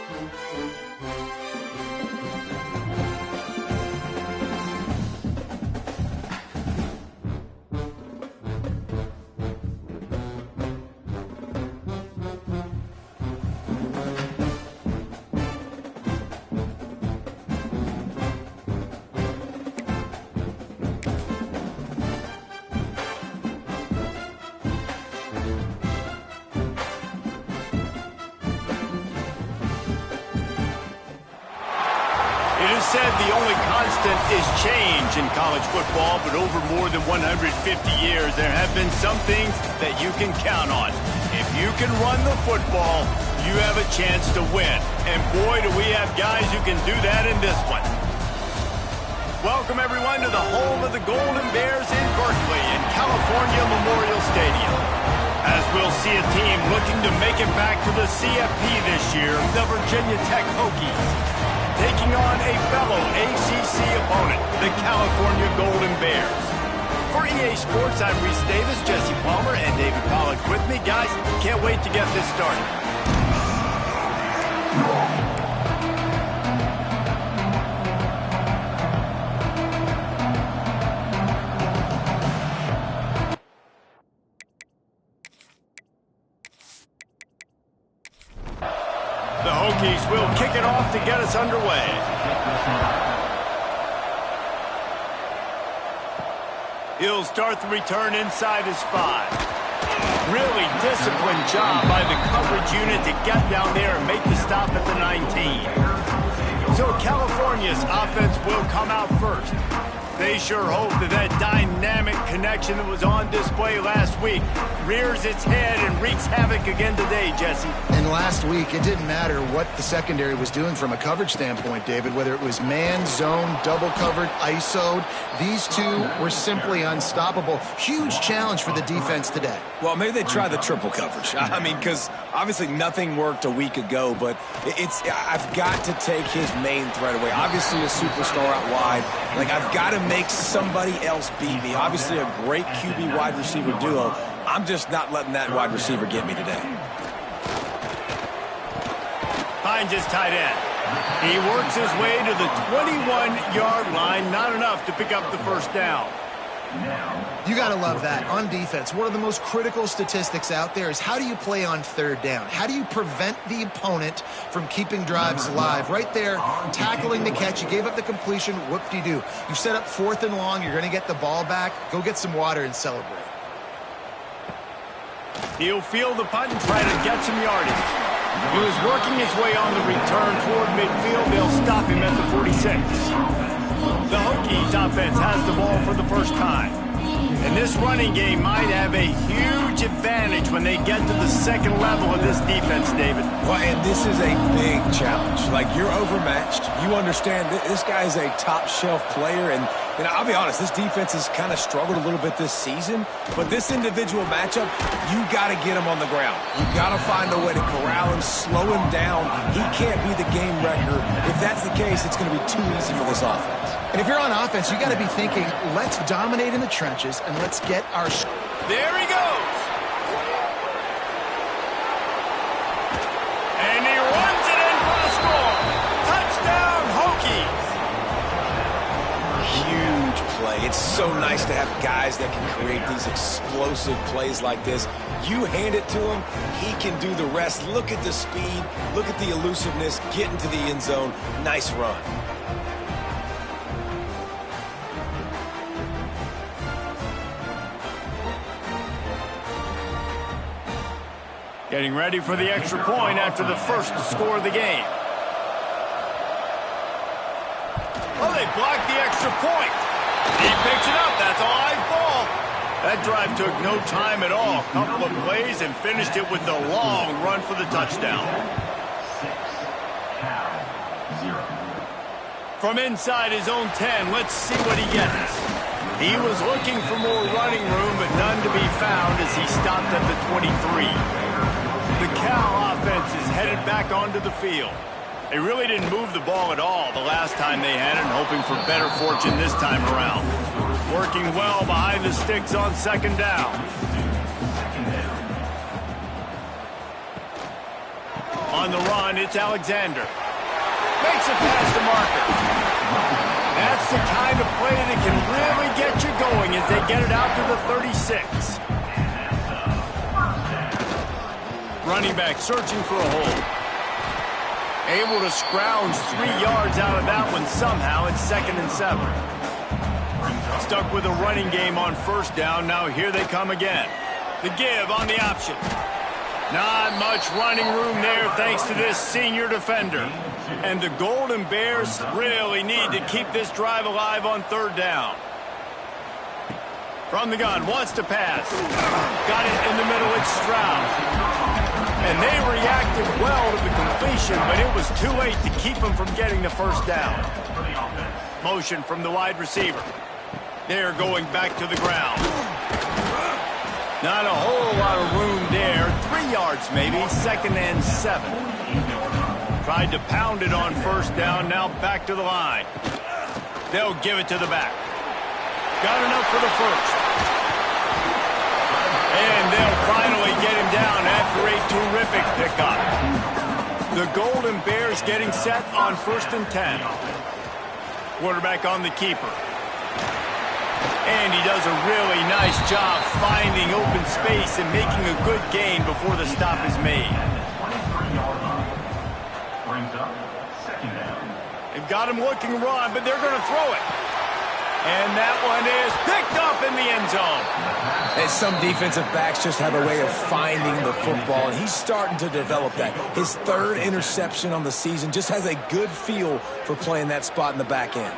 It is said the only constant is change in college football, but over more than 150 years, there have been some things that you can count on. If you can run the football, you have a chance to win. And boy, do we have guys who can do that in this one. Welcome, everyone, to the home of the Golden Bears in Berkeley in California Memorial Stadium. As we'll see a team looking to make it back to the CFP this year, the Virginia Tech Hokies, taking on a fellow ACC opponent, the California Golden Bears. For EA Sports, I'm Reese Davis, Jesse Palmer, and David Pollack with me. Guys, can't wait to get this started. The Hokies will kick it off to get us underway. He'll start the return inside his 5. Really disciplined job by the coverage unit to get down there and make the stop at the 19. So California's offense will come out first. They sure hope that that dynamic connection that was on display last week rears its head and wreaks havoc again today, Jesse. And last week, it didn't matter what the secondary was doing from a coverage standpoint, David, whether it was man, zone, double covered, ISO'd. These two were simply unstoppable. Huge challenge for the defense today. Well, maybe they try the triple coverage. I mean, because obviously nothing worked a week ago, but I've got to take his main threat away. Obviously a superstar out wide. Like, I've got to make somebody else beat me. Obviously a great QB wide receiver duo. I'm just not letting that wide receiver get me today. Finds his tight end. He works his way to the 21-yard line. Not enough to pick up the first down. You got to love that. On defense, one of the most critical statistics out there is how do you play on third down? How do you prevent the opponent from keeping drives alive? Right there, tackling the catch. You gave up the completion. Whoop-de-doo. You set up 4th and long. You're going to get the ball back. Go get some water and celebrate. He'll field the punt and try to get some yardage. He was working his way on the return toward midfield. They'll stop him at the 46. The Hokies offense has the ball for the first time. And this running game might have a huge advantage when they get to the second level of this defense, David. Well, and this is a big challenge. Like, you're overmatched. You understand that this guy is a top-shelf player, and I'll be honest, this defense has kind of struggled a little bit this season, but this individual matchup, you got to get him on the ground. You got to find a way to corral him, slow him down. He can't be the game wrecker. If that's the case, it's going to be too easy for this offense. And if you're on offense, you got to be thinking, let's dominate in the trenches and let's get our... There he goes. And he runs it in for the score. Touchdown, Hokies. Huge play. It's so nice to have guys that can create these explosive plays like this. You hand it to him, he can do the rest. Look at the speed. Look at the elusiveness. Get into the end zone. Nice run. Getting ready for the extra point after the first score of the game. Oh, they blocked the extra point. He picks it up. That's a live ball. That drive took no time at all. Couple of plays and finished it with the long run for the touchdown. From inside his own 10, let's see what he gets. He was looking for more running room, but none to be found as he stopped at the 23. The Cal offense is headed back onto the field. They really didn't move the ball at all the last time they had it, and hoping for better fortune this time around. Working well behind the sticks on second down. On on the run. It's Alexander. Makes it past the marker. That's the kind of play that can really get you going as they get it out to the 36. Running back searching for a hole. Able to scrounge 3 yards out of that one somehow. It's 2nd and 7. Stuck with a running game on 1st down. Now here they come again. The give on the option. Not much running room there thanks to this senior defender. And the Golden Bears really need to keep this drive alive on 3rd down. From the gun, wants to pass. Got it in the middle, it's Stroud. And they reacted well to the completion, but it was too late to keep them from getting the 1st down. Motion from the wide receiver. They're going back to the ground. Not a whole lot of room there. 3 yards maybe, 2nd and 7. Tried to pound it on 1st down, now back to the line. They'll give it to the back. Got enough for the 1st. And they'll finally get him down after a terrific pickup. The Golden Bears getting set on 1st and 10. Quarterback on the keeper. And he does a really nice job finding open space and making a good gain before the stop is made. They've got him looking run, but they're going to throw it. And that one is picked up in the end zone. And some defensive backs just have a way of finding the football, and he's starting to develop that. His 3rd interception on the season, just has a good feel for playing that spot in the back end.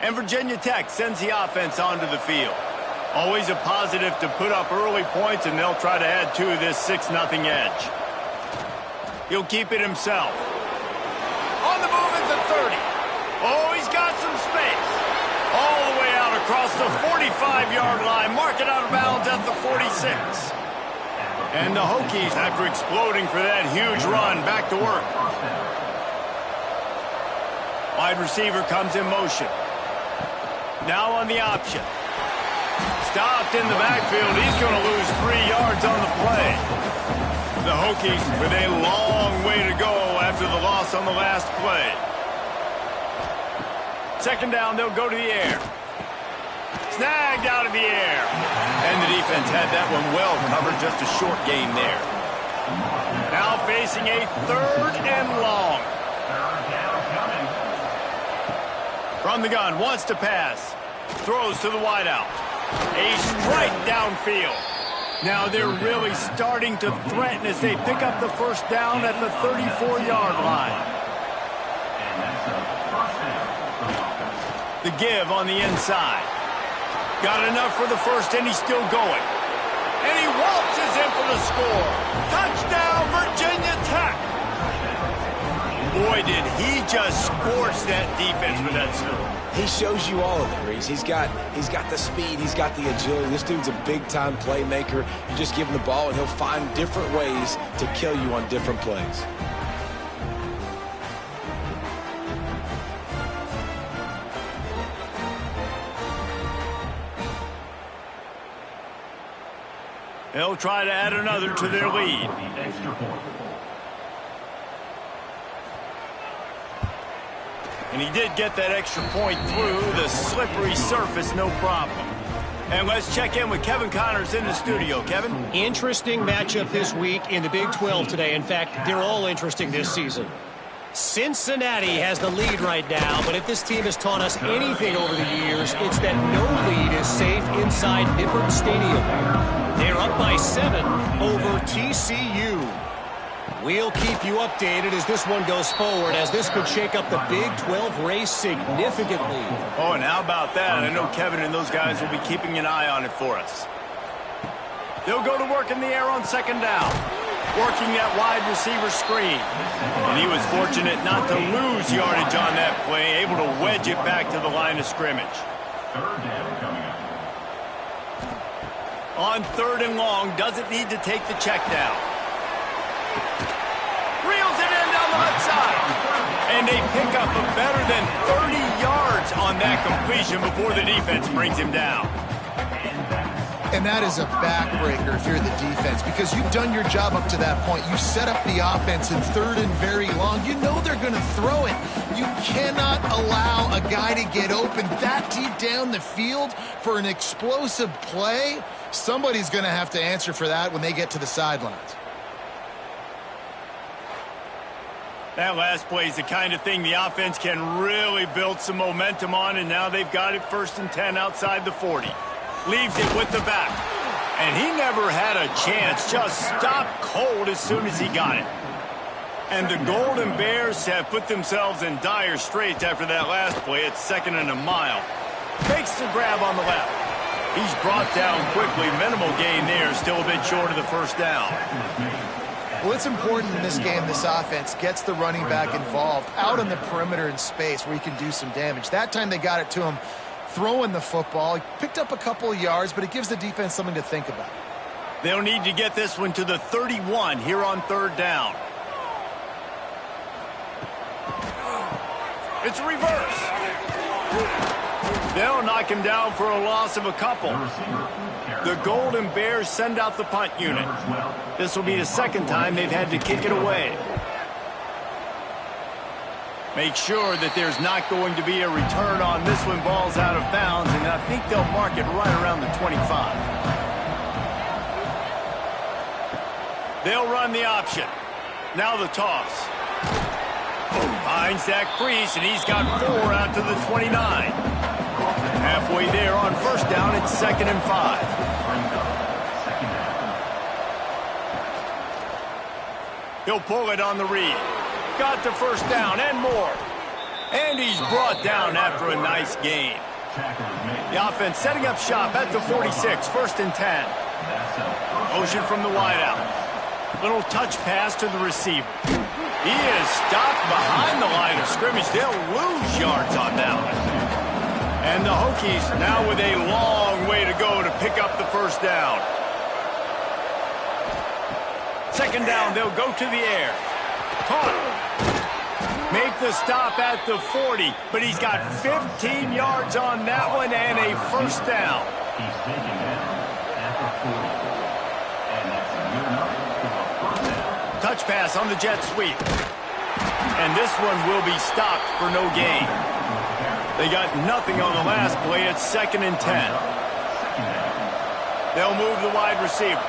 And Virginia Tech sends the offense onto the field. Always a positive to put up early points, and they'll try to add to this 6-0 edge. He'll keep it himself. On the move at the 30. Oh, he's got some space. All the way out across the 45-yard line. Mark it out of bounds at the 46. And the Hokies, after exploding for that huge run, back to work. Wide receiver comes in motion. Now on the option. Stopped in the backfield. He's going to lose 3 yards on the play. The Hokies with a long way to go after the loss on the last play. 2nd down, they'll go to the air. Snagged out of the air. And the defense had that one well covered. Just a short gain there. Now facing a 3rd and long. From the gun, wants to pass. Throws to the wideout. A strike downfield. Now they're really starting to threaten as they pick up the 1st down at the 34-yard line. The give on the inside. Got enough for the 1st, and he's still going. And he waltzes in for the score. Touchdown, Virginia Tech. Boy, did he just scorch that defense with that score. He shows you all of it, Reese. He's got the speed, he's got the agility. This dude's a big-time playmaker. You just give him the ball, and he'll find different ways to kill you on different plays. They'll try to add another to their lead. And he did get that extra point through the slippery surface, no problem. And let's check in with Kevin Connors in the studio. Kevin? Interesting matchup this week in the Big 12 today. In fact, they're all interesting this season. Cincinnati has the lead right now, but if this team has taught us anything over the years, it's that no lead is safe inside Nippert Stadium. They're up by 7 over TCU. We'll keep you updated as this one goes forward, as this could shake up the Big 12 race significantly. Oh, and how about that? I know Kevin and those guys will be keeping an eye on it for us. They'll go to work in the air on 2nd down, working that wide receiver screen. And he was fortunate not to lose yardage on that play, able to wedge it back to the line of scrimmage. On 3rd and long, doesn't need to take the check down. Reels it in And they pick up a better than 30 yards on that completion before the defense brings him down. And that is a backbreaker if you're the defense, because you've done your job up to that point. You set up the offense in 3rd and very long. You know they're going to throw it. You cannot allow a guy to get open that deep down the field for an explosive play. Somebody's going to have to answer for that when they get to the sidelines. That last play is the kind of thing the offense can really build some momentum on, and now they've got it 1st and 10 outside the 40. Leaves it with the back. And he never had a chance. Just stopped cold as soon as he got it. And the Golden Bears have put themselves in dire straits after that last play. It's 2nd and a mile. Makes the grab on the left. He's brought down quickly. Minimal gain there. Still a bit short of the 1st down. Well, it's important in this game this offense gets the running back involved out on the perimeter in space where he can do some damage. That time they got it to him throwing the football. He picked up a couple of yards, but it gives the defense something to think about. They'll need to get this one to the 31 here on 3rd down. It's a reverse. They'll knock him down for a loss of a couple. The Golden Bears send out the punt unit. This will be the 2nd time they've had to kick it away. Make sure that there's not going to be a return on this when ball's out of bounds, and I think they'll mark it right around the 25. They'll run the option. Now the toss. Finds that crease, and he's got 4 out to the 29. Halfway there on 1st down, it's 2nd and 5. He'll pull it on the read. Got the 1st down and more. And he's brought down after a nice gain. The offense setting up shop at the 46, 1st and 10. Motion from the wideout. Little touch pass to the receiver. He is stopped behind the line of scrimmage. They'll lose yards on that one. And the Hokies now with a long way to go to pick up the 1st down. 2nd down, they'll go to the air. Caught. Make the stop at the 40, but he's got 15 yards on that one and a 1st down. He's taking it at the 40. And that's good enough for a 1st down. Touch pass on the jet sweep. And this one will be stopped for no gain. They got nothing on the last play. It's 2nd and 10. They'll move the wide receiver.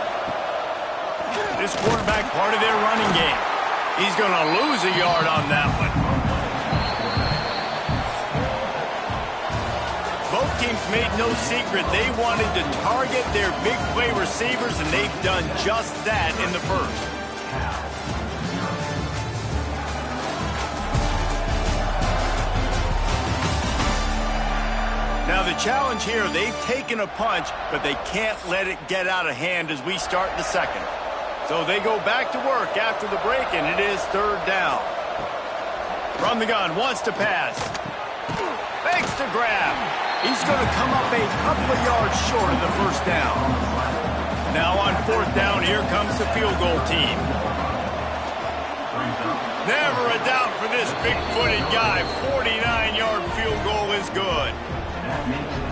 This quarterback part of their running game. He's going to lose a yard on that one. Both teams made no secret they wanted to target their big play receivers, and they've done just that in the 1st. Now the challenge here, they've taken a punch, but they can't let it get out of hand as we start the 2nd. So they go back to work after the break, and it is 3rd down. From the gun, wants to pass. Makes the grab. He's going to come up a couple of yards short of the 1st down. Now on 4th down, here comes the field goal team. Never a doubt for this big-footed guy. 49-yard field goal is good.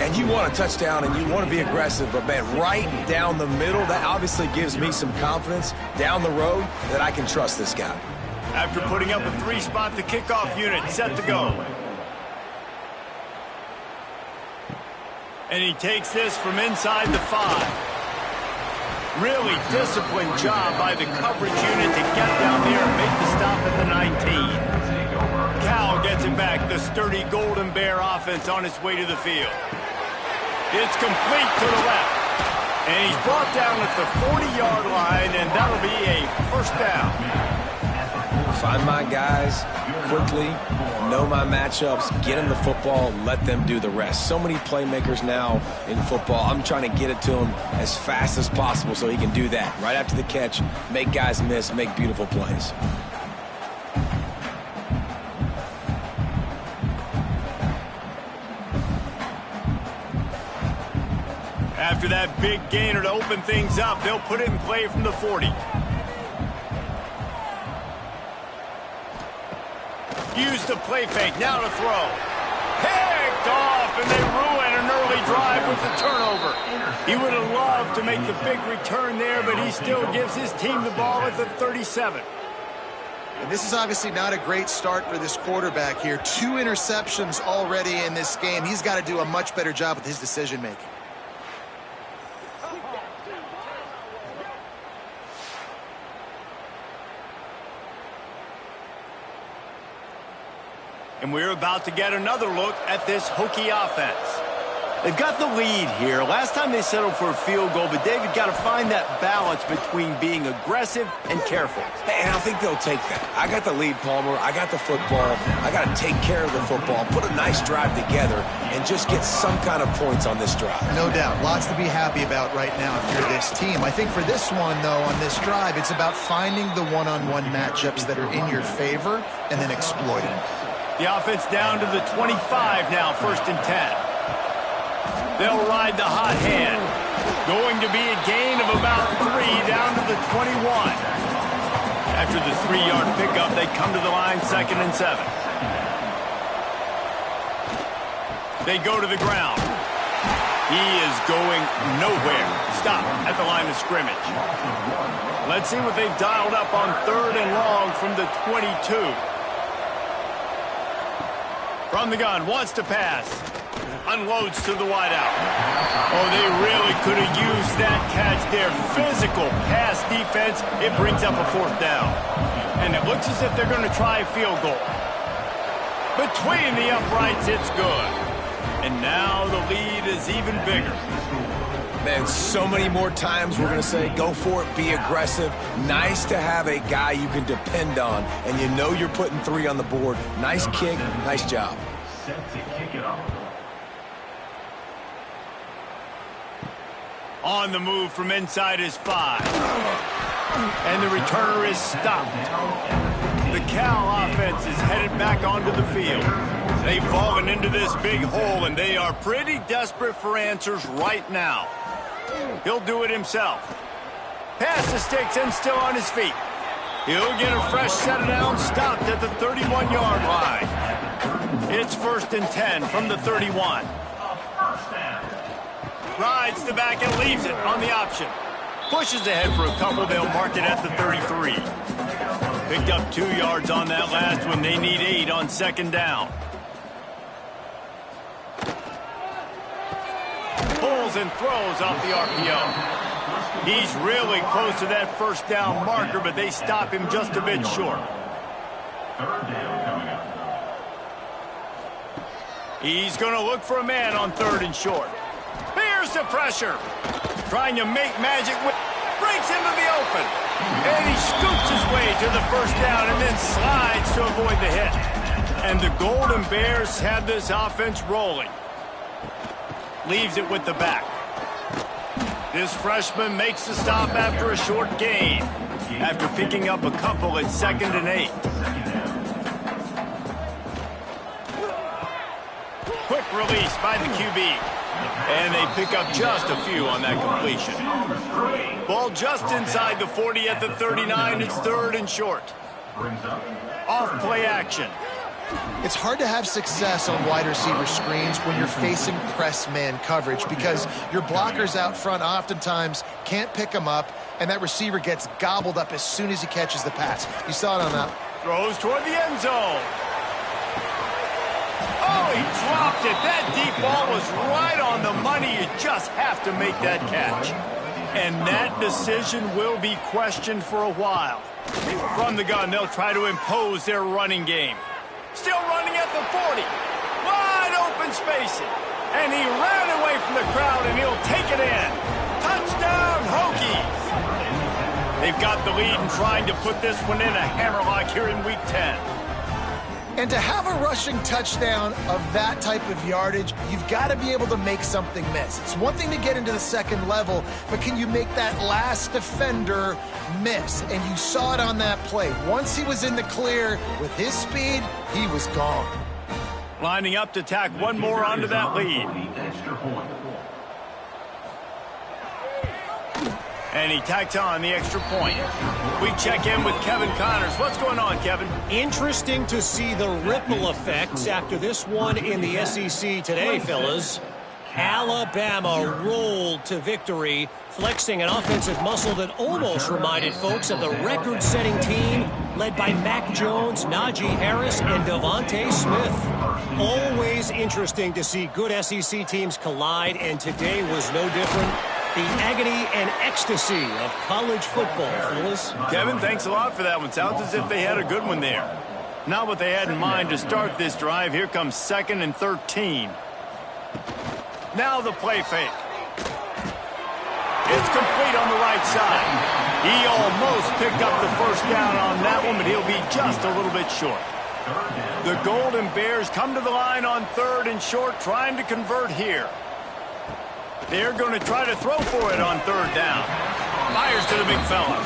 And you want a touchdown and you want to be aggressive, but man, right down the middle, that obviously gives me some confidence down the road that I can trust this guy. After putting up a 3-spot, the kickoff unit set to go. And he takes this from inside the 5. Really disciplined job by the coverage unit to get down there and make the stop at the 19. Cal gets it back. The sturdy Golden Bear offense on its way to the field. It's complete to the left. And he's brought down at the 40-yard line, and that'll be a 1st down. Find my guys quickly, know my matchups, get them the football, let them do the rest. So many playmakers now in football. I'm trying to get it to him as fast as possible so he can do that. Right after the catch, make guys miss, make beautiful plays. After that big gainer to open things up, they'll put it in play from the 40. Use the play fake. Now to throw. Picked off, and they ruin an early drive with the turnover. He would have loved to make the big return there, but he still gives his team the ball at the 37. And this is obviously not a great start for this quarterback here. 2 interceptions already in this game. He's got to do a much better job with his decision-making. And we're about to get another look at this Hokie offense. They've got the lead here. Last time they settled for a field goal, but David got to find that balance between being aggressive and careful. And I think they'll take that. I got the lead, Palmer. I got the football. I got to take care of the football, put a nice drive together, and just get some kind of points on this drive. No doubt. Lots to be happy about right now if you're this team. I think for this one, though, on this drive, it's about finding the one-on-one matchups that are in your favor and then exploiting. The offense down to the 25 now, 1st and 10. They'll ride the hot hand. Going to be a gain of about 3 down to the 21. After the 3-yard pickup, they come to the line 2nd and 7. They go to the ground. He is going nowhere. Stop at the line of scrimmage. Let's see what they've dialed up on 3rd and long from the 22. From the gun, wants to pass. Unloads to the wideout. Oh, they really could have used that catch there. Physical pass defense. It brings up a 4th down. And it looks as if they're going to try a field goal. Between the uprights, it's good. And now the lead is even bigger. Man, so many more times we're going to say, go for it, be aggressive. Nice to have a guy you can depend on, and you know you're putting 3 on the board. Nice kick, nice job. Set to kick it off. On the move from inside his 5. And the returner is stopped. The Cal offense is headed back onto the field. They've fallen into this big hole, and they are pretty desperate for answers right now. He'll do it himself. Pass the sticks and still on his feet. He'll get a fresh set of downs, stopped at the 31-yard line. It's 1st and 10 from the 31. Rides the back and leaves it on the option. Pushes ahead for a couple. They'll mark it at the 33. Picked up 2 yards on that last one. They need 8 on 2nd down. Pulls and throws off the RPO. He's really close to that 1st down marker, but they stop him just a bit short. 3rd down coming up. He's going to look for a man on 3rd and short. Here's the pressure. Trying to make magic. Breaks into the open. And he scoots his way to the 1st down and then slides to avoid the hit. And the Golden Bears have this offense rolling. Leaves it with the back. This freshman makes the stop after a short gain. After picking up a couple at 2nd and 8. Quick release by the QB. And they pick up just a few on that completion. Ball just inside the 40 at the 39. It's 3rd and short. Off play action. It's hard to have success on wide receiver screens when you're facing press man coverage because your blockers out front oftentimes can't pick them up, and that receiver gets gobbled up as soon as he catches the pass. You saw it on that. Throws toward the end zone. Oh, he dropped it. That deep ball was right on the money. You just have to make that catch. And that decision will be questioned for a while. From the gun, they'll try to impose their running game. Still running at the 40. Wide open spacing. And he ran away from the crowd, and he'll take it in. Touchdown, Hokies. They've got the lead and trying to put this one in a hammerlock here in Week 10. And to have a rushing touchdown of that type of yardage, you've got to be able to make something miss. It's one thing to get into the 2nd level, but can you make that last defender miss? And you saw it on that play. Once he was in the clear with his speed, he was gone. Lining up to tack one more onto that lead. And he tacks on the extra point. We check in with Kevin Connors. What's going on, Kevin? Interesting to see the ripple effects after this one in the SEC today, fellas. Alabama rolled to victory, flexing an offensive muscle that almost reminded folks of the record-setting team led by Mac Jones, Najee Harris, and Devontae Smith. Always interesting to see good SEC teams collide, and today was no different. The agony and ecstasy of college football, fellas. Kevin, thanks a lot for that one. Sounds as if they had a good one there. Not what they had in mind to start this drive. Here comes 2nd and 13. Now the play fake. It's complete on the right side. He almost picked up the first down on that one, but he'll be just a little bit short. The Golden Bears come to the line on 3rd and short, trying to convert here. They're going to try to throw for it on 3rd down. Fires to the big fella.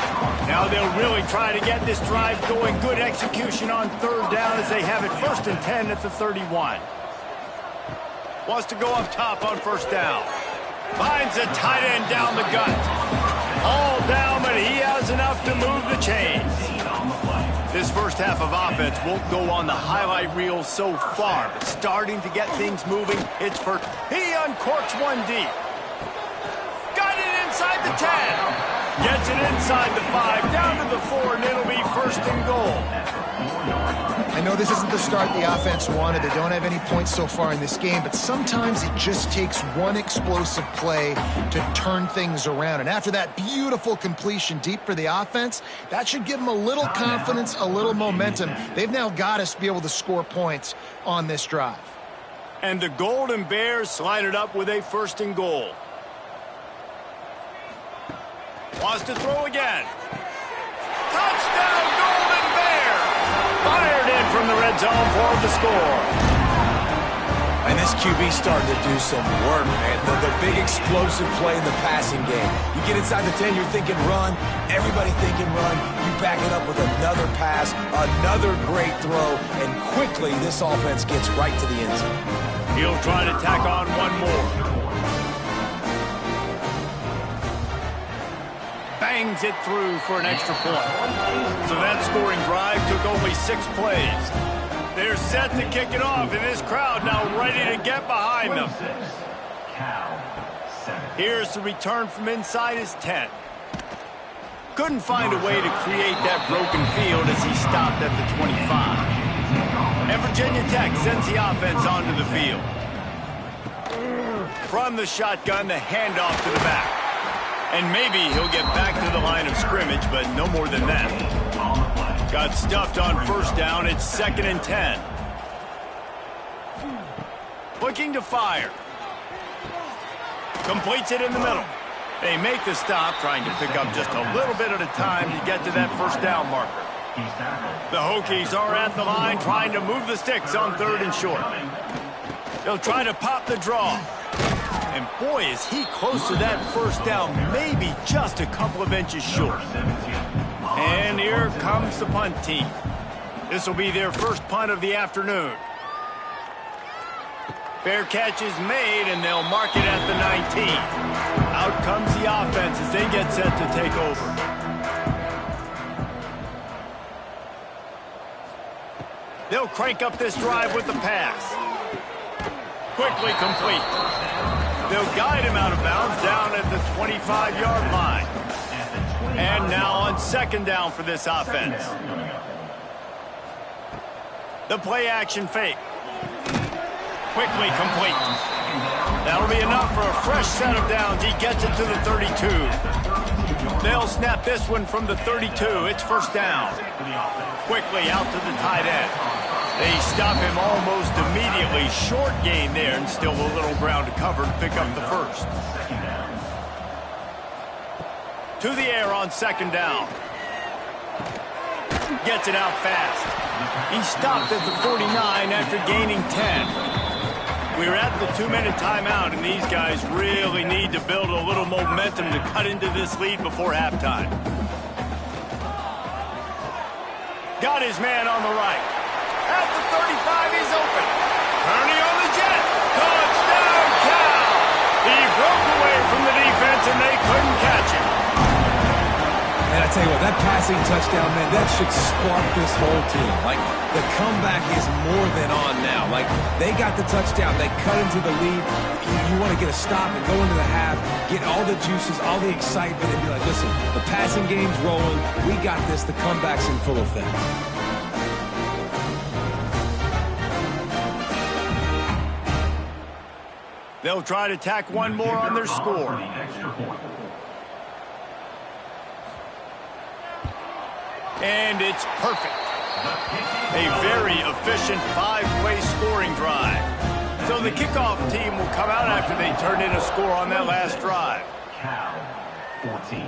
Now they'll really try to get this drive going. Good execution on 3rd down as they have it 1st and 10 at the 31. Wants to go up top on 1st down. Finds a tight end down the gut. All down, but he has enough to move the chains. This first half of offense won't go on the highlight reel so far, but starting to get things moving. It's for he uncorks one deep. Got it inside the 10. Gets it inside the 5, down to the 4, and it'll be 1st and goal. I know this isn't the start the offense wanted. They don't have any points so far in this game, but sometimes it just takes one explosive play to turn things around. And after that beautiful completion deep for the offense, that should give them a little confidence, a little momentum. They've now got us to be able to score points on this drive. And the Golden Bears slide it up with a 1st and goal. Wants to throw again. Touchdown, Golden Bears! Fired in from the red zone for the score. And this QB starting to do some work, man. The big explosive play in the passing game. You get inside the 10, you're thinking run. Everybody thinking run. You back it up with another pass, another great throw, and quickly this offense gets right to the end zone. He'll try to tack on one more. Bangs it through for an extra point. So that scoring drive took only 6 plays. They're set to kick it off, and this crowd now ready to get behind them. Here's the return from inside his 10. Couldn't find a way to create that broken field as he stopped at the 25. And Virginia Tech sends the offense onto the field. From the shotgun, the handoff to the back. And maybe he'll get back to the line of scrimmage, but no more than that. Got stuffed on 1st down. It's 2nd and 10. Looking to fire. Completes it in the middle. They make the stop, trying to pick up just a little bit at a time to get to that 1st down marker. The Hokies are at the line, trying to move the sticks on 3rd and short. They'll try to pop the draw. And boy, is he close to that 1st down, maybe just a couple of inches short. And here comes the punt team. This will be their first punt of the afternoon. Fair catch is made, and they'll mark it at the 19. Out comes the offense as they get set to take over. They'll crank up this drive with the pass. Quickly complete. They'll guide him out of bounds down at the 25-yard line. And now on 2nd down for this offense. The play action fake. Quickly complete. That'll be enough for a fresh set of downs. He gets it to the 32. They'll snap this one from the 32. It's 1st down. Quickly out to the tight end. They stop him almost immediately. Short gain there, and still a little ground to cover to pick up the 1st. To the air on 2nd down. Gets it out fast. He stopped at the 49 after gaining 10. We're at the 2-minute timeout, and these guys really need to build a little momentum to cut into this lead before halftime. Got his man on the right. At the 35, he's open. Turning on the jet. Touchdown, Cal! He broke away from the defense, and they couldn't catch him. And I I tell you what, that passing touchdown, man, that should spark this whole team. Like, the comeback is more than on now. Like, they got the touchdown. They cut into the lead. You want to get a stop and go into the half, get all the juices, all the excitement, and be like, listen, the passing game's rolling. We got this. The comeback's in full effect. They'll try to tack one more on their score. And it's perfect. A very efficient five-play scoring drive. So the kickoff team will come out after they turn in a score on that last drive. Cal, 14.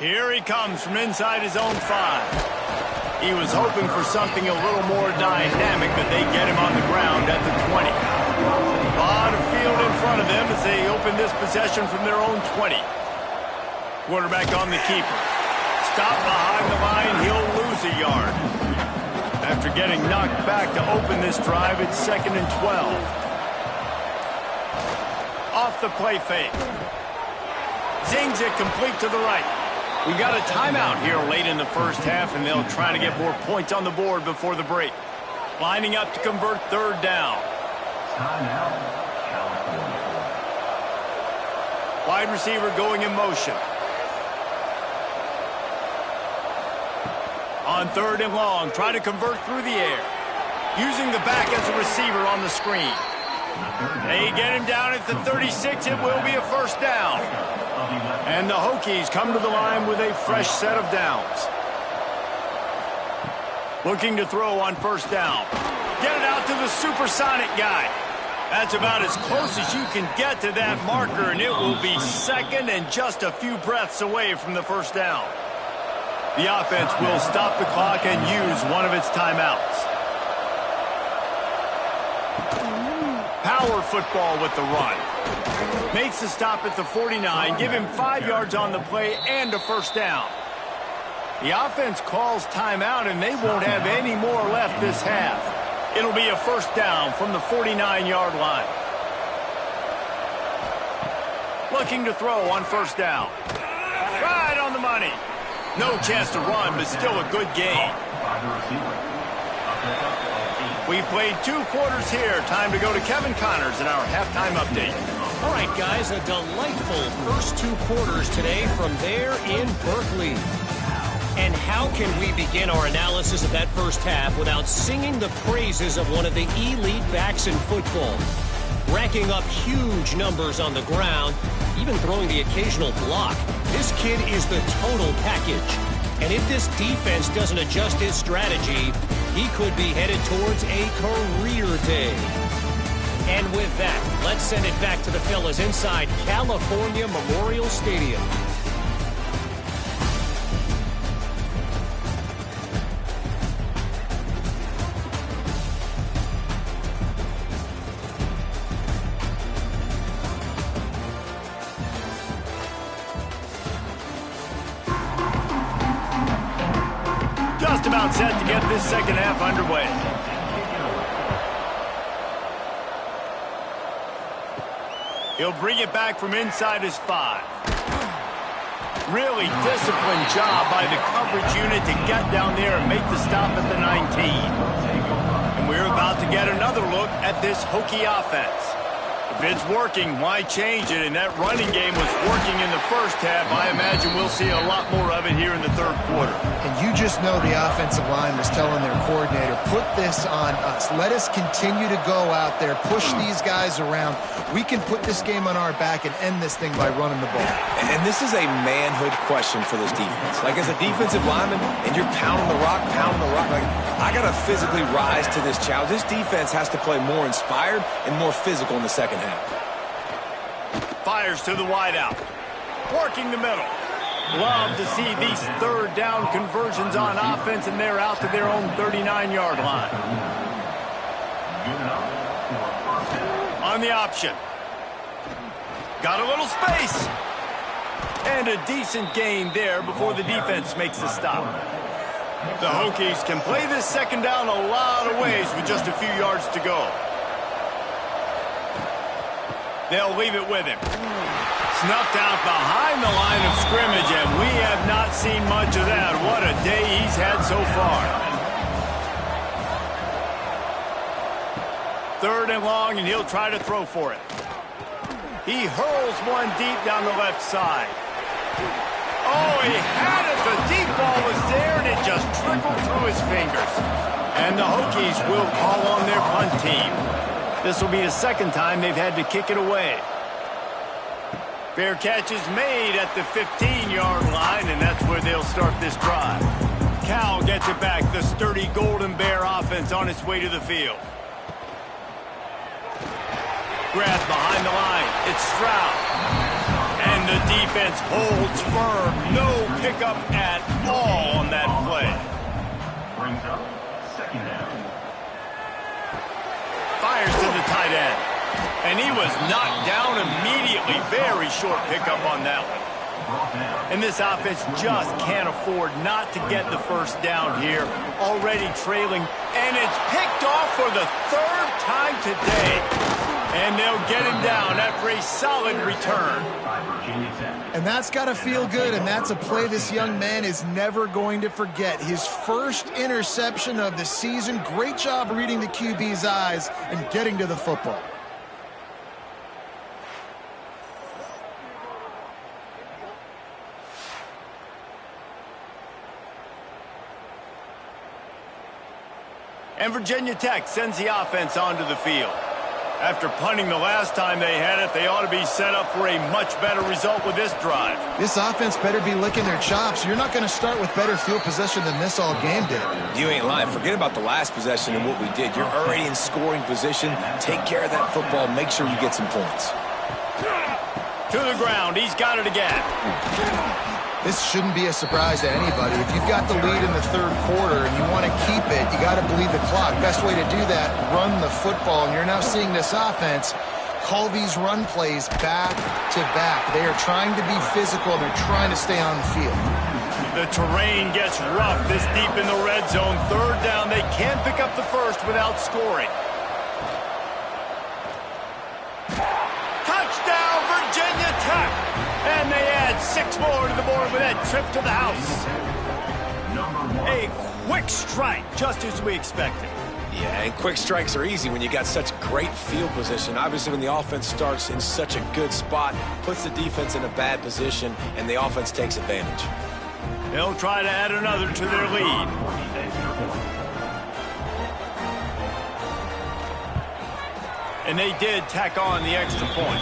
Here he comes from inside his own 5. He was hoping for something a little more dynamic, but they get him on the ground at the 20. A lot of field in front of them as they open this possession from their own 20. Quarterback on the keeper. Stop behind the line, he'll lose a yard. After getting knocked back to open this drive, it's 2nd and 12. Off the play fake. Zings it complete to the right. We got a timeout here late in the first half, and they'll try to get more points on the board before the break. Lining up to convert 3rd down. Timeout, California. Wide receiver going in motion. On 3rd and long, try to convert through the air. Using the back as a receiver on the screen. They get him down at the 36. It will be a 1st down. And the Hokies come to the line with a fresh set of downs. Looking to throw on 1st down. Get it out to the supersonic guy. That's about as close as you can get to that marker, and it will be 2nd and just a few breaths away from the 1st down. The offense will stop the clock and use one of its timeouts. Power football with the run. Makes the stop at the 49, give him 5 yards on the play and a 1st down. The offense calls timeout, and they won't have any more left this half. It'll be a 1st down from the 49-yard line. Looking to throw on 1st down. Right on the money. No chance to run, but still a good game. We've played 2 quarters here. Time to go to Kevin Connors in our halftime update. All right, guys, a delightful first 2 quarters today from there in Berkeley. And how can we begin our analysis of that first half without singing the praises of one of the elite backs in football? Racking up huge numbers on the ground, even throwing the occasional block. This kid is the total package. And if this defense doesn't adjust its strategy, he could be headed towards a career day. And with that, let's send it back to the fellas inside California Memorial Stadium. About set to get this second half underway. He'll bring it back from inside his 5. Really disciplined job by the coverage unit to get down there and make the stop at the 19. And we're about to get another look at this Hokie offense. If it's working, why change it? And that running game was working in the first half. I imagine we'll see a lot more of it here in the 3rd quarter. And you just know the offensive line was telling their coordinator, put this on us. Let us continue to go out there, push these guys around. We can put this game on our back and end this thing by running the ball. And this is a manhood question for this defense. Like, as a defensive lineman, and you're pounding the rock, like, I got to physically rise to this challenge. This defense has to play more inspired and more physical in the second half. Fires to the wideout. Working the middle. Love to see these 3rd down conversions on offense, and they're out to their own 39-yard line. On the option. Got a little space. And a decent gain there before the defense makes the stop. The Hokies can play this second down a lot of ways with just a few yards to go. They'll leave it with him. Snuffed out behind the line of scrimmage, and we have not seen much of that. What a day he's had so far. 3rd and long, and he'll try to throw for it. He hurls one deep down the left side. Oh, he had it. The deep ball was there, and it just trickled through his fingers. And the Hokies will call on their punt team. This will be the 2nd time they've had to kick it away. Fair catch is made at the 15-yard line, and that's where they'll start this drive. Cal gets it back. The sturdy Golden Bear offense on its way to the field. Grab behind the line. It's Stroud. And the defense holds firm. No pickup at all on that play. Brings up 2nd down. Fires to the tight end. And he was knocked down immediately. Very short pickup on that one. And this offense just can't afford not to get the 1st down here. Already trailing. And it's picked off for the 3rd time today. And they'll get him down after a solid return. And that's got to feel good, and that's a play this young man is never going to forget. His 1st interception of the season. Great job reading the QB's eyes and getting to the football. And Virginia Tech sends the offense onto the field. After punting the last time they had it, they ought to be set up for a much better result with this drive. This offense better be licking their chops. You're not going to start with better field possession than this all game did. You ain't lying. Forget about the last possession and what we did. You're already in scoring position. Take care of that football. Make sure you get some points. To the ground. He's got it again. This shouldn't be a surprise to anybody. If you've got the lead in the 3rd quarter and you want to keep it, you got to bleed the clock. Best way to do that, run the football. And you're now seeing this offense call these run plays back to back. They are trying to be physical. They're trying to stay on the field. The terrain gets rough this deep in the red zone. 3rd down. They can't pick up the 1st without scoring. Touchdown, Virginia Tech. And they add 6 more to the board with that trip to the house. A quick strike, just as we expected. Yeah, and quick strikes are easy when you got such great field position. Obviously, when the offense starts in such a good spot, puts the defense in a bad position, and the offense takes advantage. They'll try to add another to their lead. And they did tack on the extra point.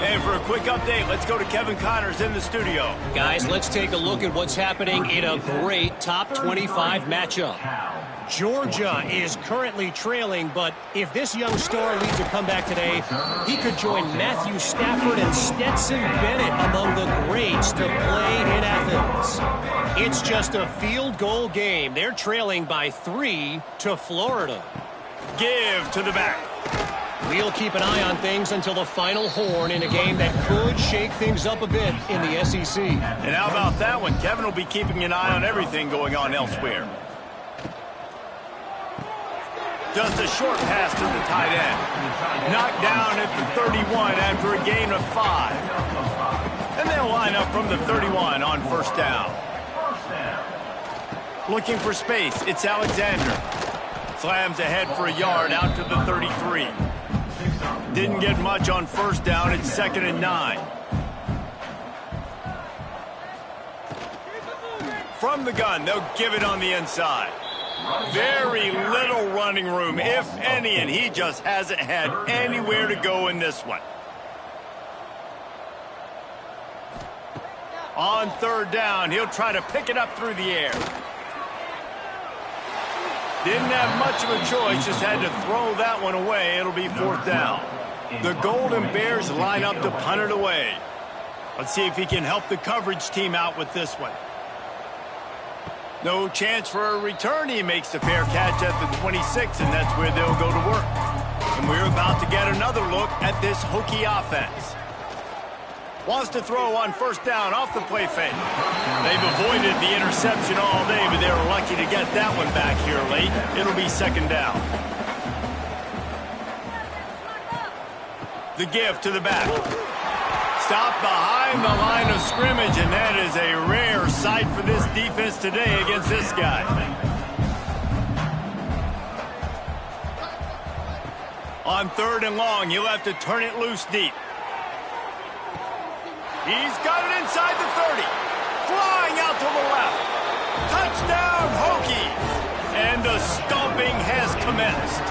And for a quick update, let's go to Kevin Connors in the studio. Guys, let's take a look at what's happening in a great top 25 matchup. Georgia is currently trailing, but if this young star leads a comeback today, he could join Matthew Stafford and Stetson Bennett among the greats to play in Athens. It's just a field goal game. They're trailing by 3 to Florida. Give to the back. We'll keep an eye on things until the final horn in a game that could shake things up a bit in the SEC. And how about that one? Kevin will be keeping an eye on everything going on elsewhere. Just a short pass to the tight end. Knocked down at the 31 after a gain of 5. And they'll line up from the 31 on 1st down. Looking for space. It's Alexander. Slams ahead for a yard out to the 33. Didn't get much on 1st down. It's 2nd and 9. From the gun, they'll give it on the inside. Very little running room, if any, and he just hasn't had anywhere to go in this one. On 3rd down, he'll try to pick it up through the air. Didn't have much of a choice, just had to throw that one away. It'll be 4th down. The Golden Bears line up to punt it away. Let's see if he can help the coverage team out with this one. No chance for a return. He makes the fair catch at the 26, and that's where they'll go to work. And we're about to get another look at this Hokie offense. Wants to throw on 1st down off the play fake. They've avoided the interception all day, but they were lucky to get that one back here late. It'll be 2nd down. The give to the back. stopped behind the line of scrimmage, and that is a rare sight for this defense today against this guy. On 3rd and long, he'll have to turn it loose deep. He's got it inside the 30. Flying out to the left. Touchdown, Hokies! And the stomping has commenced.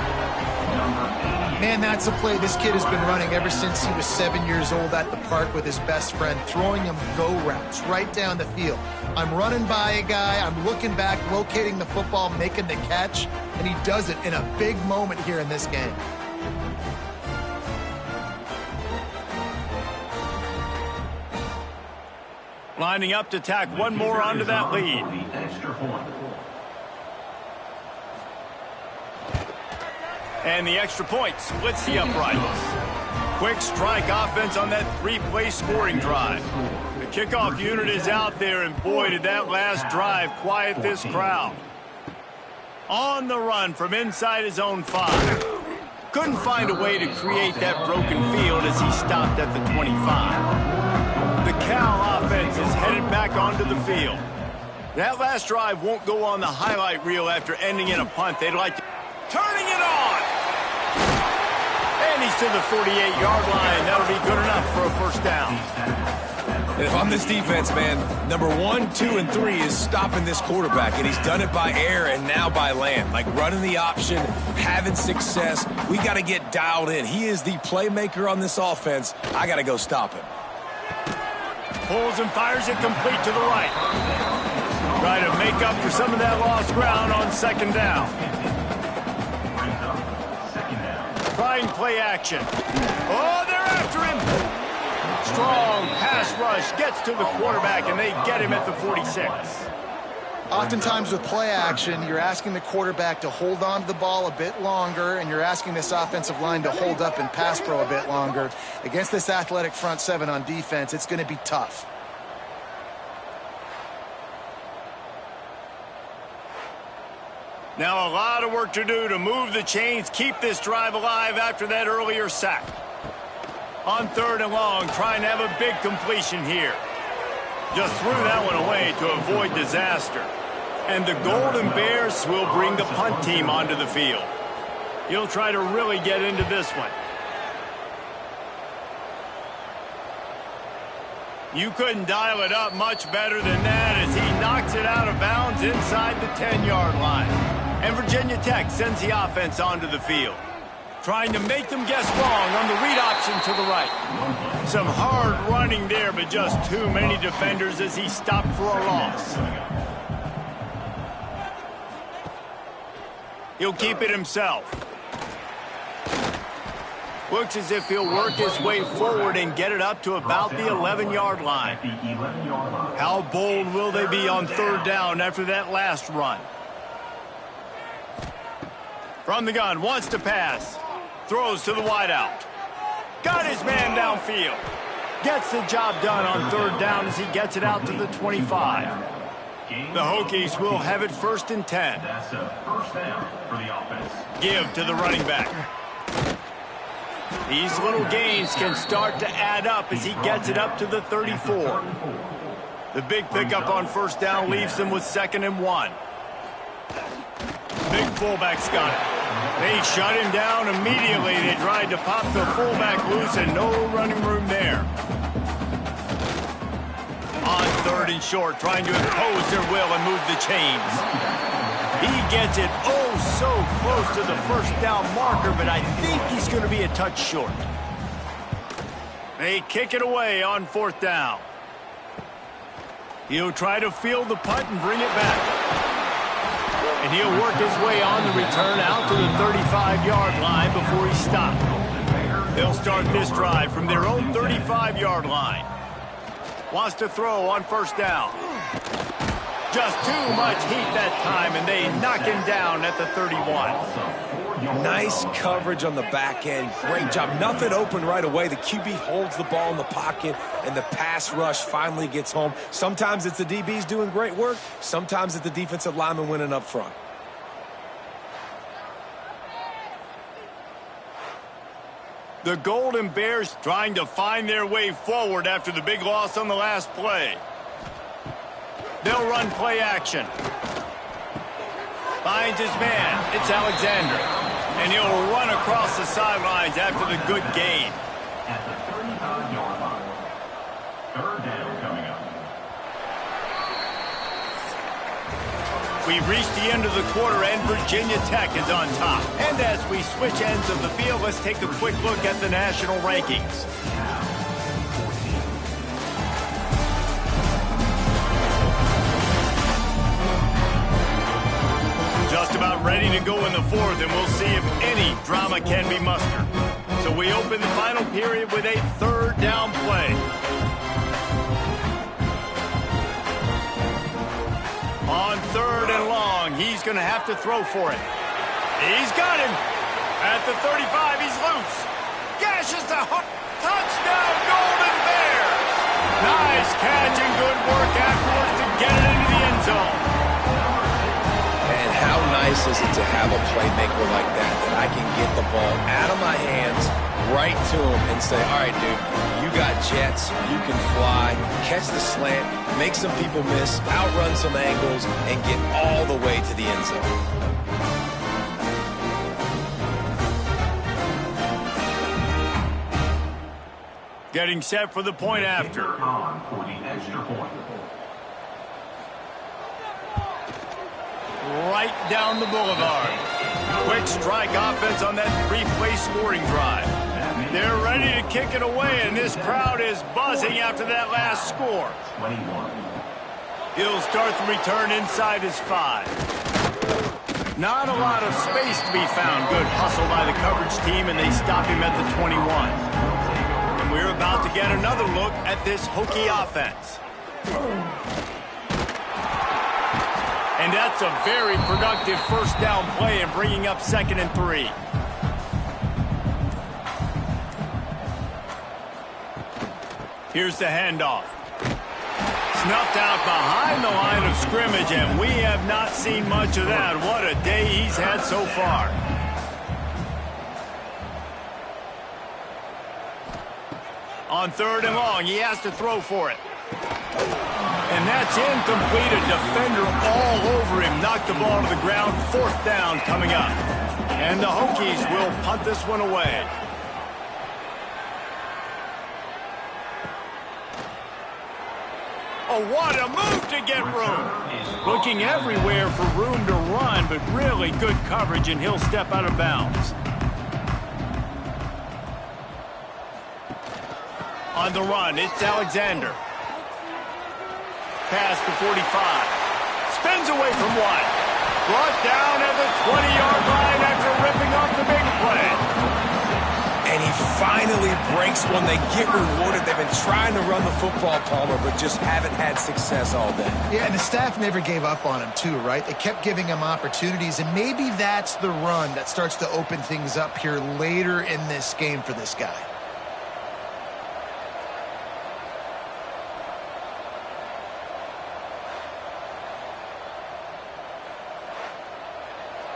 Man, that's a play this kid has been running ever since he was 7 years old at the park with his best friend, throwing him go routes right down the field. I'm running by a guy, I'm looking back, locating the football, making the catch, and he does it in a big moment here in this game. Lining up to tack one more onto that lead. And the extra point splits the uprights. Quick strike offense on that 3-play scoring drive. The kickoff unit is out there, and boy, did that last drive quiet this crowd. On the run from inside his own 5. Couldn't find a way to create that broken field as he stopped at the 25. The Cal offense is headed back onto the field. That last drive won't go on the highlight reel after ending in a punt. They'd like to... Turning it on! And he's to the 48-yard line. That'll be good enough for a first down. And if I'm this defense, man, number 1, 2, and 3 is stopping this quarterback, and he's done it by air and now by land. Like running the option, having success. We got to get dialed in. He is the playmaker on this offense. I got to go stop him. Pulls and fires it complete to the right. Try to make up for some of that lost ground on 2nd down. Trying play action. Oh, they're after him. Strong pass rush gets to the quarterback, and they get him at the 46. Oftentimes with play action, you're asking the quarterback to hold on to the ball a bit longer, and you're asking this offensive line to hold up and pass pro a bit longer. Against this athletic front 7 on defense, it's going to be tough. Now a lot of work to do to move the chains, keep this drive alive after that earlier sack. On 3rd and long, trying to have a big completion here. Just threw that one away to avoid disaster. And the Golden Bears will bring the punt team onto the field. He'll try to really get into this one. You couldn't dial it up much better than that as he knocks it out of bounds inside the 10-yard line. And Virginia Tech sends the offense onto the field. Trying to make them guess wrong on the read option to the right. Some hard running there, but just too many defenders as he stopped for a loss. He'll keep it himself. Looks as if he'll work his way forward and get it up to about the 11-yard line. How bold will they be on 3rd down after that last run? From the gun, wants to pass. Throws to the wideout. Got his man downfield. Gets the job done on 3rd down as he gets it out to the 25. The Hokies will have it 1st and 10. That's a first down for the offense. Give to the running back. These little gains can start to add up as he gets it up to the 34. The big pickup on 1st down leaves them with 2nd and 1. Big fullback's got it. They shut him down immediately. They tried to pop the fullback loose and no running room there. On 3rd and short, trying to impose their will and move the chains. He gets it oh so close to the 1st down marker, but I think he's going to be a touch short. They kick it away on 4th down. He'll try to field the punt and bring it back. And he'll work his way on the return out to the 35-yard line before he stopped. They'll start this drive from their own 35-yard line. Wants to throw on 1st down. Just too much heat that time, and they knock him down at the 31. Nice coverage on the back end. Great job. Nothing open right away. The QB holds the ball in the pocket, and the pass rush finally gets home. Sometimes it's the DBs doing great work. Sometimes it's the defensive lineman winning up front. The Golden Bears trying to find their way forward after the big loss on the last play. They'll run play action. Finds his man. It's Alexander. And he'll run across the sidelines after the good gain. At the 35-yard line. Third down coming up. We've reached the end of the quarter, and Virginia Tech is on top. And as we switch ends of the field, let's take a quick look at the national rankings. Just about ready to go in the fourth, and we'll see if any drama can be mustered. So we open the final period with a third down play. On third and long, he's going to have to throw for it. He's got him. At the 35, he's loose. Gashes the hook. Touchdown, Golden Bears. Nice catch and good work afterwards to get it into the end zone. And how nice is it to have a playmaker like that I can get the ball out of my hands, right to him, and say, all right, dude, you got jets, you can fly, catch the slant, make some people miss, outrun some angles, and get all the way to the end zone. Getting set for the point after. For the extra point. Right down the boulevard. Quick strike offense on that three-play scoring drive. They're ready to kick it away, and this crowd is buzzing after that last score. 21. He'll start the return inside his 5. Not a lot of space to be found. Good hustle by the coverage team, and they stop him at the 21. And we're about to get another look at this Hokie offense. And that's a very productive first down play and bringing up 2nd and 3. Here's the handoff. Snuffed out behind the line of scrimmage, and we have not seen much of that. What a day he's had so far. On third and long, he has to throw for it. And that's incomplete. A defender all over him. Knocked the ball to the ground. 4th down coming up. And the Hokies will punt this one away. Oh, what a move to get room. Looking everywhere for room to run, but really good coverage, and he'll step out of bounds. On the run, it's Alexander. Pass to 45. Spins away from 1. Brought down at the 20-yard line after ripping off the big play. And he finally breaks one. They get rewarded. They've been trying to run the football, Palmer, but just haven't had success all day. Yeah, and the staff never gave up on him, too, right? They kept giving him opportunities, and maybe that's the run that starts to open things up here later in this game for this guy.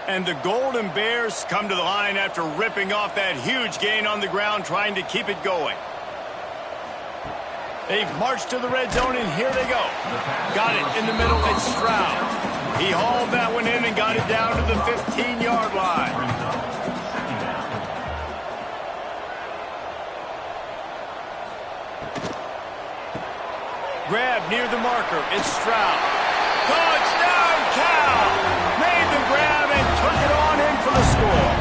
And the Golden Bears come to the line after ripping off that huge gain on the ground, trying to keep it going. They've marched to the red zone, and here they go. Got it in the middle. It's Stroud. He hauled that one in and got it down to the 15-yard line. Grab near the marker. It's Stroud. Touchdown, Cal! Made the grab and took it on in for the score.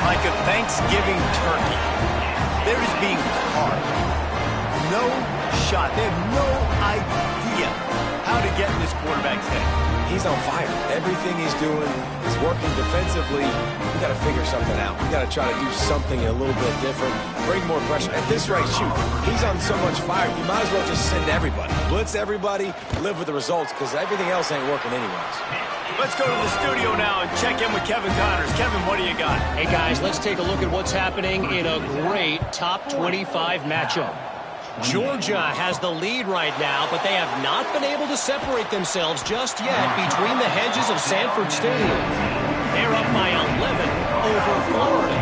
Like a Thanksgiving turkey. They're just being carved. No shot. They have no idea how to get in this quarterback's head. He's on fire. Everything he's doing is working defensively. We got to figure something out. We got to try to do something a little bit different. Bring more pressure. At this rate, shoot. He's on so much fire. You might as well just send everybody. Blitz everybody. Live with the results because everything else ain't working anyways. Let's go to the studio now and check in with Kevin Connors. Kevin, what do you got? Hey, guys, let's take a look at what's happening in a great top 25 matchup. Georgia has the lead right now, but they have not been able to separate themselves just yet between the hedges of Sanford Stadium. They're up by 11 over Florida.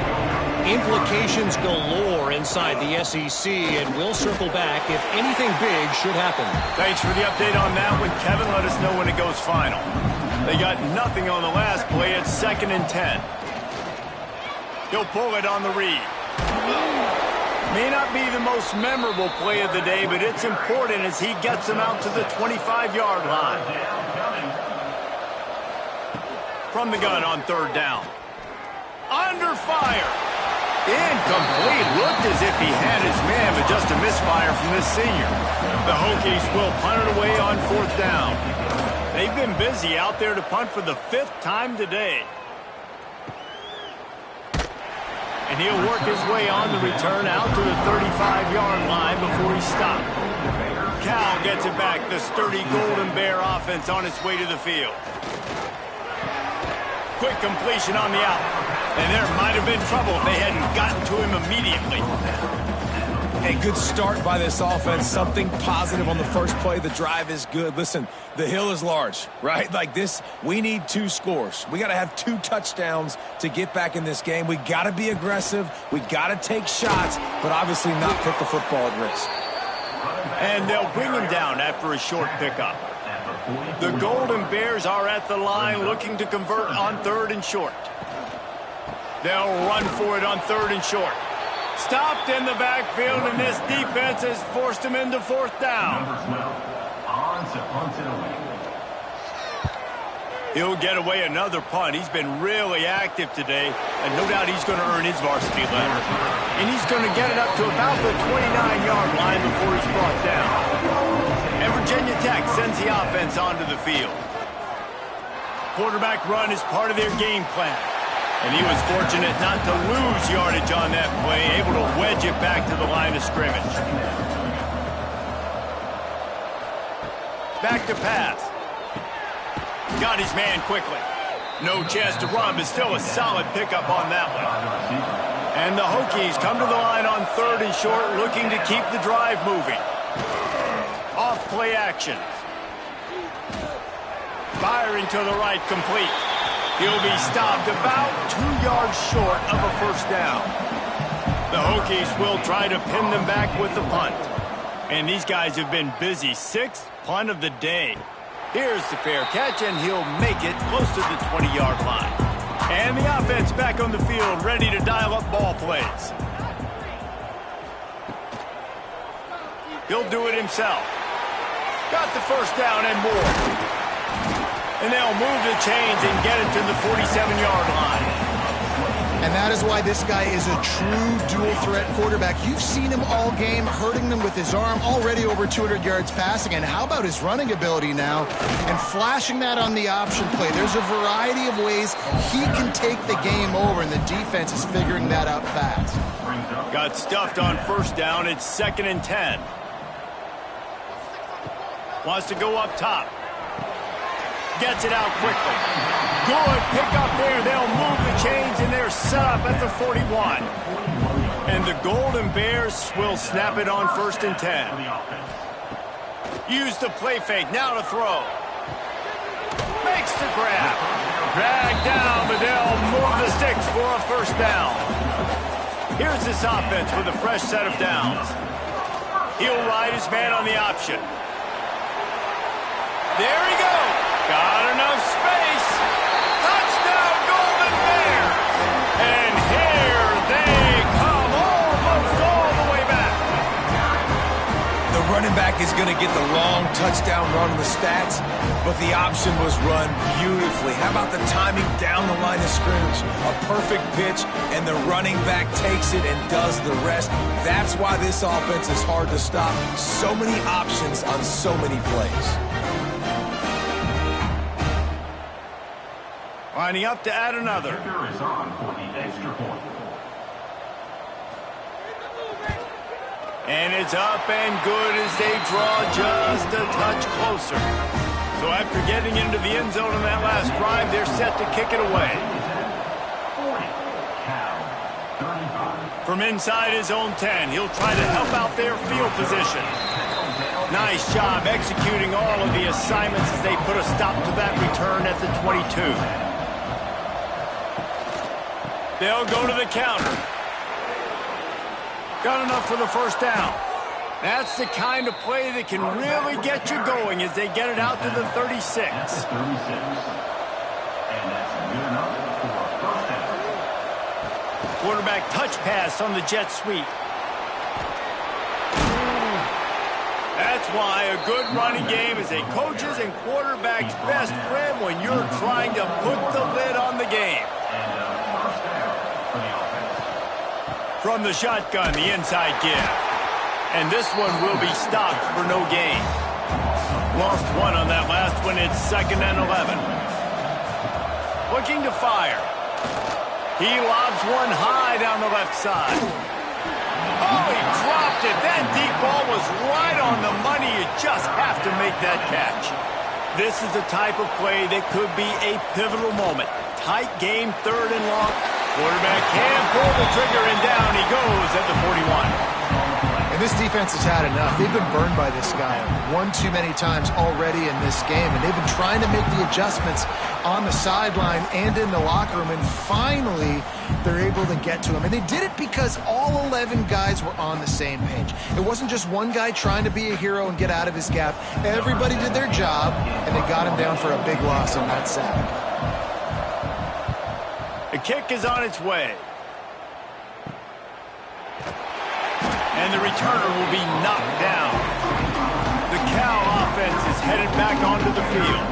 Implications galore inside the SEC, and we'll circle back if anything big should happen. Thanks for the update on that one, Kevin. Let us know when it goes final. They got nothing on the last play. It's 2nd and 10. He'll pull it on the read. May not be the most memorable play of the day, but it's important as he gets him out to the 25-yard line. From the gun on 3rd down. Under fire. Incomplete. Looked as if he had his man, but just a misfire from this senior. The Hokies will punt it away on 4th down. They've been busy out there to punt for the 5th time today. And he'll work his way on the return out to the 35-yard line before he stopped. Cal gets it back. The sturdy Golden Bear offense on its way to the field. Quick completion on the out. And there might have been trouble if they hadn't gotten to him immediately. A good start by this offense. Something positive on the first play. The drive is good. Listen, the hill is large, right? Like this, we need 2 scores. We got to have 2 touchdowns to get back in this game. We got to be aggressive. We got to take shots, but obviously not put the football at risk. And they'll bring him down after a short pickup. The Golden Bears are at the line looking to convert on 3rd and short. They'll run for it on 3rd and short. Stopped in the backfield, and this defense has forced him into 4th down. He'll get away another punt. He's been really active today, and no doubt he's going to earn his varsity letter. And he's going to get it up to about the 29-yard line before he's brought down. And Virginia Tech sends the offense onto the field. Quarterback run is part of their game plan. And he was fortunate not to lose yardage on that play, able to wedge it back to the line of scrimmage. Back to pass. Got his man quickly. No chance to run, but still a solid pickup on that one. And the Hokies come to the line on 3rd and short, looking to keep the drive moving. Off play action. Firing to the right, complete. He'll be stopped about 2 yards short of a 1st down. The Hokies will try to pin them back with the punt. And these guys have been busy. 6th punt of the day. Here's the fair catch, and he'll make it close to the 20-yard line. And the offense back on the field, ready to dial up ball plays. He'll do it himself. Got the 1st down and more. And they'll move the chains and get it to the 47-yard line. And that is why this guy is a true dual-threat quarterback. You've seen him all game, hurting them with his arm, already over 200 yards passing. And how about his running ability now? And flashing that on the option play. There's a variety of ways he can take the game over, and the defense is figuring that out fast. Got stuffed on 1st down. It's 2nd and 10. Wants to go up top. Gets it out quickly. Good pickup there. They'll move the chains, and they're set up at the 41. And the Golden Bears will snap it on 1st and 10. Use the play fake. Now to throw. Makes the grab. Dragged down, but they'll move the sticks for a 1st down. Here's this offense with a fresh set of downs. He'll ride his man on the option. There he goes. Got enough space. Touchdown, Golden Bears. And here they come, almost all the way back. The running back is going to get the long touchdown run on the stats, but the option was run beautifully. How about the timing down the line of scrimmage? A perfect pitch, and the running back takes it and does the rest. That's why this offense is hard to stop. So many options on so many plays. Lining up to add another. Kicker is on for the extra point. And it's up and good as they draw just a touch closer. So after getting into the end zone in that last drive, they're set to kick it away. 40. Cal. 35. From inside his own 10, he'll try to help out their field position. Nice job executing all of the assignments as they put a stop to that return at the 22. They'll go to the counter. Got enough for the first down. That's the kind of play that can really get you going as they get it out to the 36. That's 36. And that's good enough for a first down. Quarterback touch pass on the jet sweep. That's why a good running game is a coach's and quarterback's best friend when you're trying to put the lid on the game. And first down for the offense. From the shotgun, the inside give. And this one will be stopped for no gain. Lost one on that last one. It's 2nd and 11. Looking to fire. He lobs one high down the left side. Oh, he dropped it. That deep ball was right on the money. You just have to make that catch. This is the type of play that could be a pivotal moment. Tight game, 3rd and long. Quarterback can pull the trigger, and down he goes at the 41. And this defense has had enough. They've been burned by this guy one too many times already in this game, and they've been trying to make the adjustments on the sideline and in the locker room, and finally they're able to get to him. And they did it because all 11 guys were on the same page. It wasn't just one guy trying to be a hero and get out of his gap. Everybody did their job, and they got him down for a big loss on that sack. The kick is on its way. And the returner will be knocked down. The Cal offense is headed back onto the field.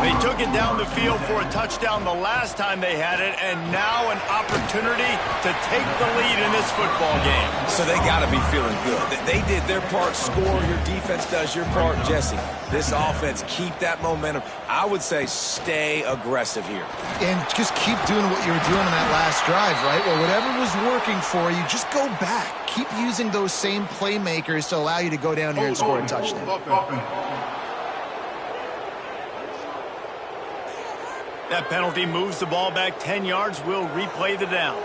They took it down the field for a touchdown the last time they had it, and now an opportunity to take the lead in this football game. So they got to be feeling good. They did their part, score. Your defense does your part, Jesse. This offense, keep that momentum. I would say stay aggressive here. And just keep doing what you were doing on that last drive, right? Well, whatever was working for you, just go back. Keep using those same playmakers to allow you to go down here and score a touchdown. That penalty moves the ball back 10 yards. We'll replay the down.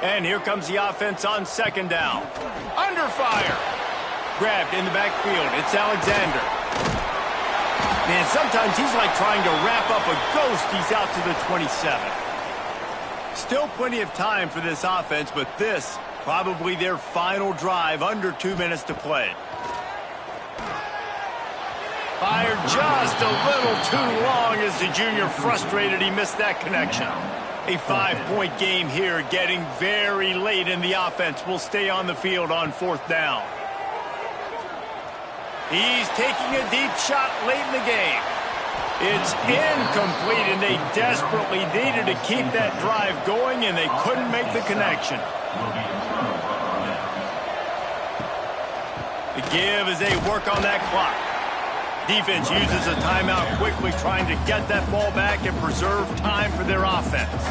And here comes the offense on 2nd down. Under fire. Grabbed in the backfield. It's Alexander. Man, sometimes he's like trying to wrap up a ghost. He's out to the 27. Still plenty of time for this offense, but this probably their final drive, under 2 minutes to play. Fired just a little too long as the junior frustrated he missed that connection. A 5-point game here, getting very late in the offense. Will stay on the field on 4th down. He's taking a deep shot late in the game. It's incomplete, and they desperately needed to keep that drive going, and they couldn't make the connection. The give as they work on that clock. Defense uses a timeout quickly, trying to get that ball back and preserve time for their offense.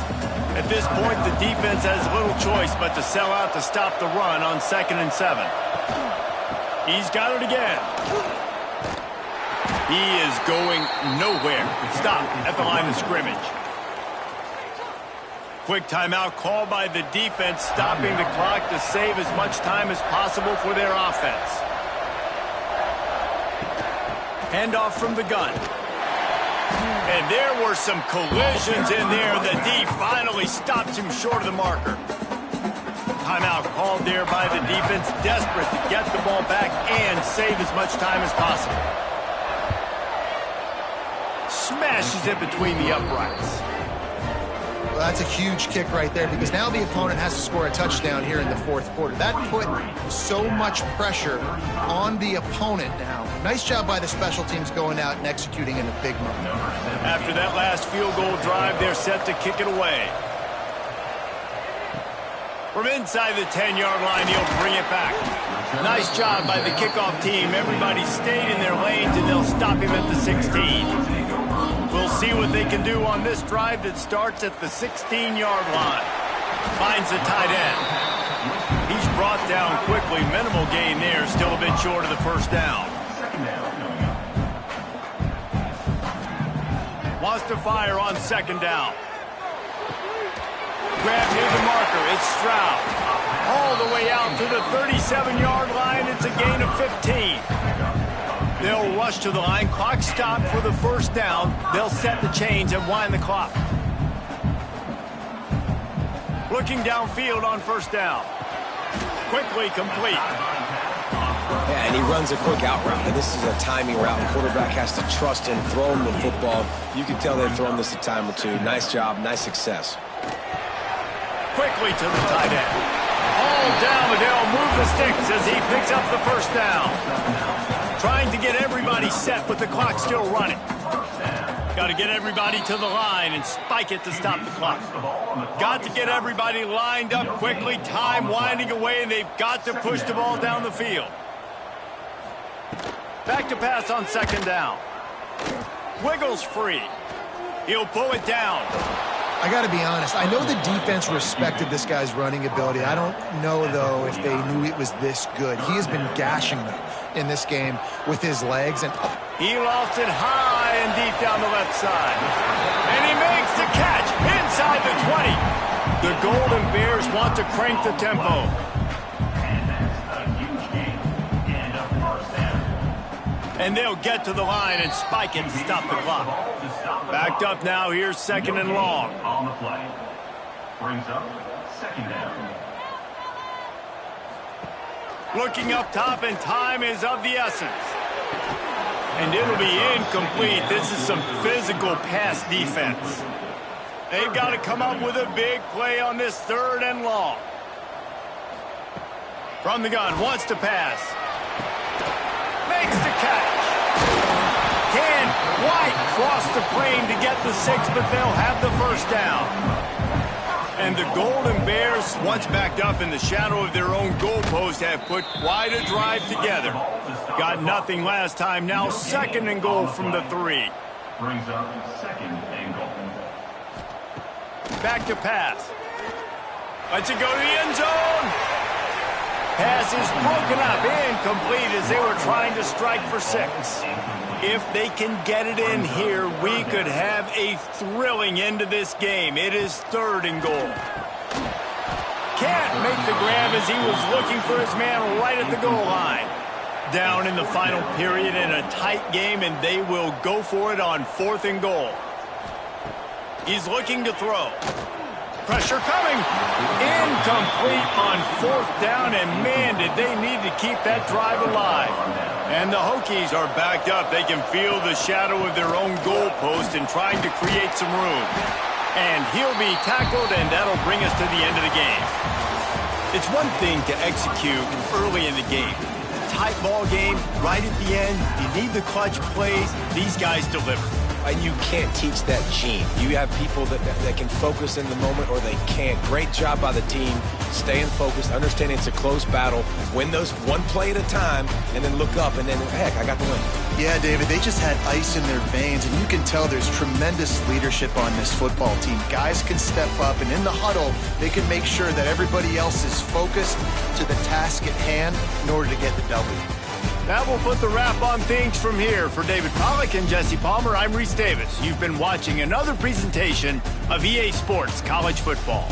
At this point, the defense has little choice but to sell out to stop the run on 2nd and 7. He's got it again. He is going nowhere. Stop at the line of scrimmage. Quick timeout called by the defense, stopping the clock to save as much time as possible for their offense. Handoff from the gun. And there were some collisions in there. The D finally stops him short of the marker. Timeout called there by the defense, desperate to get the ball back and save as much time as possible. Smashes it between the uprights. Well, that's a huge kick right there, because now the opponent has to score a touchdown here in the 4th quarter. That put so much pressure on the opponent now. Nice job by the special teams going out and executing in a big moment. After that last field goal drive, they're set to kick it away. From inside the 10-yard line, he'll bring it back. Nice job by the kickoff team. Everybody stayed in their lanes, and they'll stop him at the 16. We'll see what they can do on this drive that starts at the 16-yard line. Finds the tight end. He's brought down quickly. Minimal gain there. Still a bit short of the first down. Wants to fire on 2nd down. Grab near the marker. It's Stroud. All the way out to the 37-yard line. It's a gain of 15. They'll rush to the line. Clock stopped for the first down. They'll set the chains and wind the clock. Looking downfield on 1st down. Quickly complete. Yeah, and he runs a quick out route. And this is a timing route. The quarterback has to trust him, throw him the football. You can tell they've thrown this a time or two. Nice job, nice success. Quickly to the tight end. All down, but they'll move the sticks as he picks up the first down. Trying to get everybody set with the clock still running. Got to get everybody to the line and spike it to stop the clock. Got to get everybody lined up quickly. Time winding away, and they've got to push the ball down the field. Back to pass on second down. Wiggles free. He'll pull it down. I got to be honest. I know the defense respected this guy's running ability. I don't know, though, if they knew it was this good. He has been gashing them in this game with his legs. And he lofts it high and deep down the left side. And he makes the catch inside the 20. The Golden Bears want to crank the tempo. And they'll get to the line and spike it to stop the clock. Backed up now, here's second and long. On the play. Brings up second down. Looking up top, and time is of the essence. And it'll be incomplete. This is some physical pass defense. They've got to come up with a big play on this third and long. From the gun, wants to pass. Makes the catch. Can White cross the plane to get the 6, but they'll have the first down. And the Golden Bears, once backed up in the shadow of their own goalpost, have put quite a drive together. Got nothing last time. Now second and goal from the 3. Brings up second and goal. Back to pass. Lets it go to the end zone. Pass is broken up, incomplete as they were trying to strike for 6. If they can get it in here, we could have a thrilling end to this game. It is third and goal. Can't make the grab as he was looking for his man right at the goal line. Down in the final period in a tight game, and they will go for it on 4th and goal. He's looking to throw. Pressure coming. Incomplete on 4th down, and man, did they need to keep that drive alive. And the Hokies are backed up. They can feel the shadow of their own goalpost and trying to create some room. And he'll be tackled, and that'll bring us to the end of the game. It's one thing to execute early in the game. Tight ball game, right at the end. You need the clutch plays. These guys deliver. And you can't teach that gene. You have people that can focus in the moment, or they can't. Great job by the team, staying focused, understanding it's a close battle, win those one play at a time, and then look up, and then, heck, I got the win. yeah, David, they just had ice in their veins, and you can tell there's tremendous leadership on this football team. Guys can step up, and in the huddle, they can make sure that everybody else is focused to the task at hand in order to get the W. That will put the wrap on things from here. For David Pollack and Jesse Palmer, I'm Reese Davis. You've been watching another presentation of EA Sports College Football.